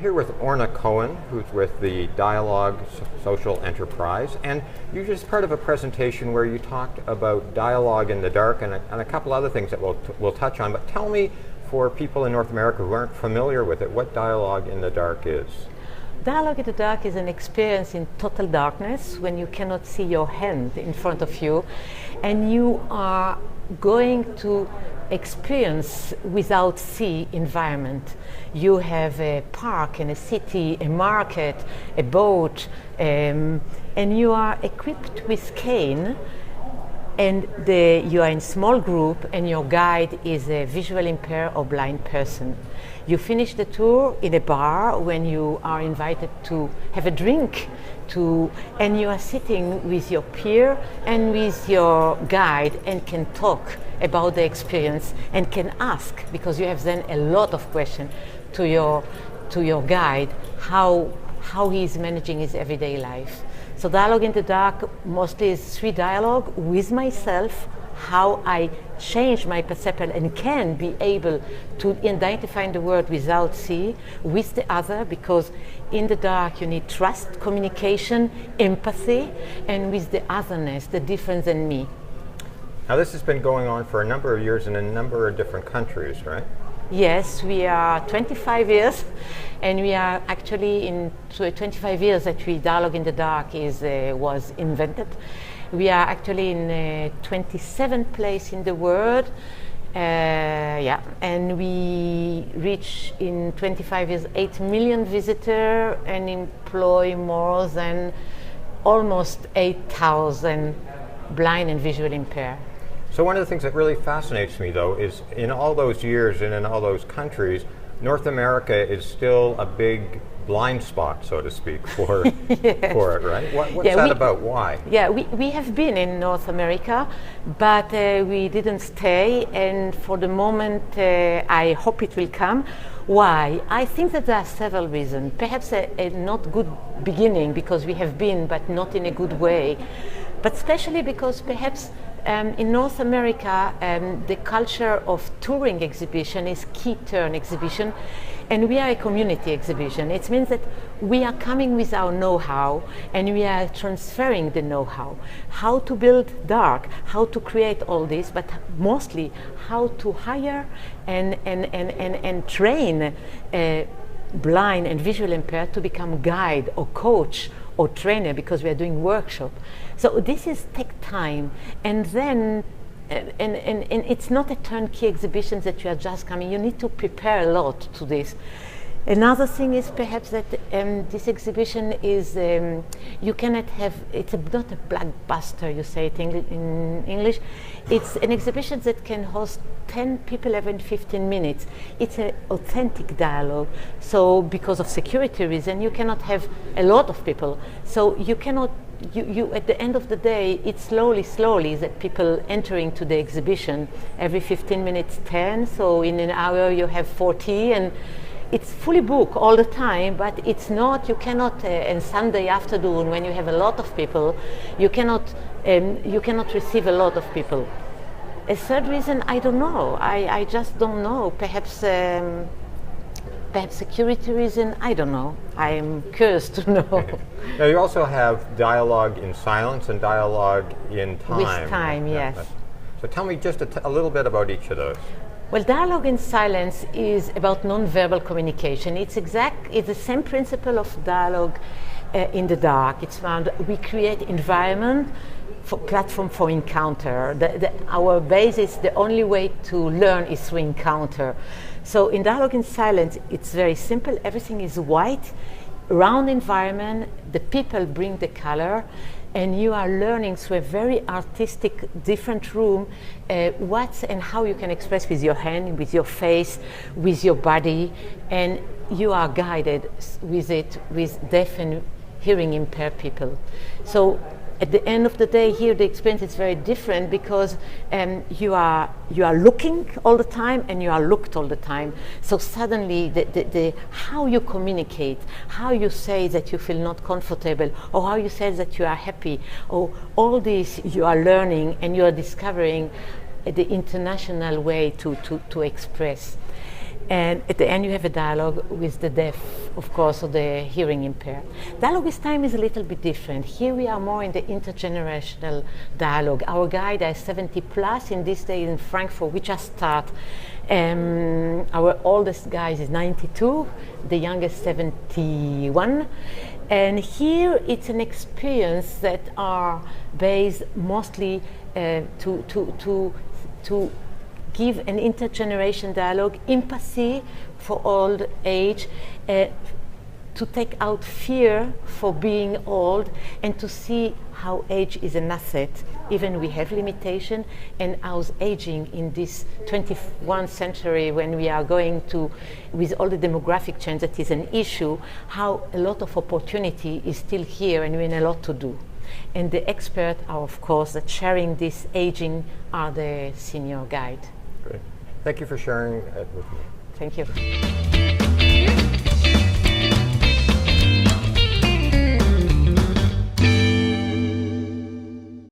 here with Orna Cohen, who's with the Dialogue Social Enterprise, and you're just part of a presentation where you talked about dialogue in the dark and a couple other things that we'll touch on. But tell me, for people in North America who aren't familiar with it, what dialogue in the dark is. Dialogue in the dark is an experience in total darkness when you cannot see your hand in front of you, and you are going to experience without see environment. You have a park and a city, a market, a boat, and you are equipped with cane, and you are in small group, and your guide is a visually impaired or blind person. You finish the tour in a bar when you are invited to have a drink, and you are sitting with your peer and with your guide and can talk about the experience and can ask, because you have then a lot of questions to your guide, how he is managing his everyday life. So dialogue in the dark mostly is free dialogue with myself, how I change my perception and can be able to identify the word without see with the other, because in the dark you need trust, communication, empathy, and with the otherness, the difference in me. Now this has been going on for a number of years in a number of different countries, right? Yes, we are 25 years, and we are actually in 25 years that Dialogue in the Dark was invented. We are actually in 27 places in the world, and we reach in 25 years 8 million visitors and employ more than almost 8,000 blind and visually impaired. So one of the things that really fascinates me, though, is in all those years and in all those countries, North America is still a big blind spot, so to speak, for yes. for it, right? What's that about? Why? Yeah, we have been in North America, but we didn't stay, and for the moment I hope it will come. Why? I think that there are several reasons. Perhaps a not good beginning, because we have been, but not in a good way. But especially because perhaps in North America, the culture of touring exhibition is key turn exhibition, and we are a community exhibition. It means that we are coming with our know-how, and we are transferring the know-how. How to build dark, how to create all this, but mostly how to hire and train blind and visually impaired to become guide or coach or trainer, because we are doing workshop. So this is take time, and then and it's not a turnkey exhibition that you are just coming. You need to prepare a lot to this. Another thing is perhaps that this exhibition is you cannot have, it's not a blockbuster, you say it in English. It's an exhibition that can host 10 people every 15 minutes. It's an authentic dialogue. So because of security reason, you cannot have a lot of people. So you cannot, you at the end of the day, it's slowly that people entering to the exhibition. Every 15 minutes 10, so in an hour you have 40, and it's fully booked all the time, but it's not, you cannot, on Sunday afternoon when you have a lot of people, you cannot receive a lot of people. A third reason, I don't know, I just don't know, perhaps security reason, I don't know, I'm curious to know. Now you also have dialogue in silence and dialogue in time. With time, yes. So tell me just a little bit about each of those. Well, dialogue in silence is about non-verbal communication. It's the same principle of dialogue in the dark. It's found we create environment for platform for encounter. Our base is the only way to learn is through encounter. So in dialogue in silence, it's very simple. Everything is white, round environment. The people bring the color, and you are learning through a very artistic, different room what and how you can express with your hand, with your face, with your body, and you are guided with it with deaf and hearing impaired people. So at the end of the day, here the experience is very different, because you are looking all the time and you are looked all the time. So suddenly the how you communicate, how you say that you feel not comfortable, or how you say that you are happy, or all this you are learning, and you are discovering the international way to express. And at the end, you have a dialogue with the deaf, of course, or the hearing impaired. Dialogue with time is a little bit different. Here we are more in the intergenerational dialogue. Our guide is 70 plus in this day in Frankfurt. We just start. Our oldest guy is 92, the youngest 71. And here it's an experience that are based mostly to give an intergeneration dialogue, empathy for old age, to take out fear for being old, and to see how age is an asset, even we have limitation, and how aging in this 21st century, when we are going to, with all the demographic change that is an issue, how a lot of opportunity is still here and we have a lot to do. And the experts are, of course, that sharing this aging are the senior guide. Great. Thank you for sharing it with me. Thank you.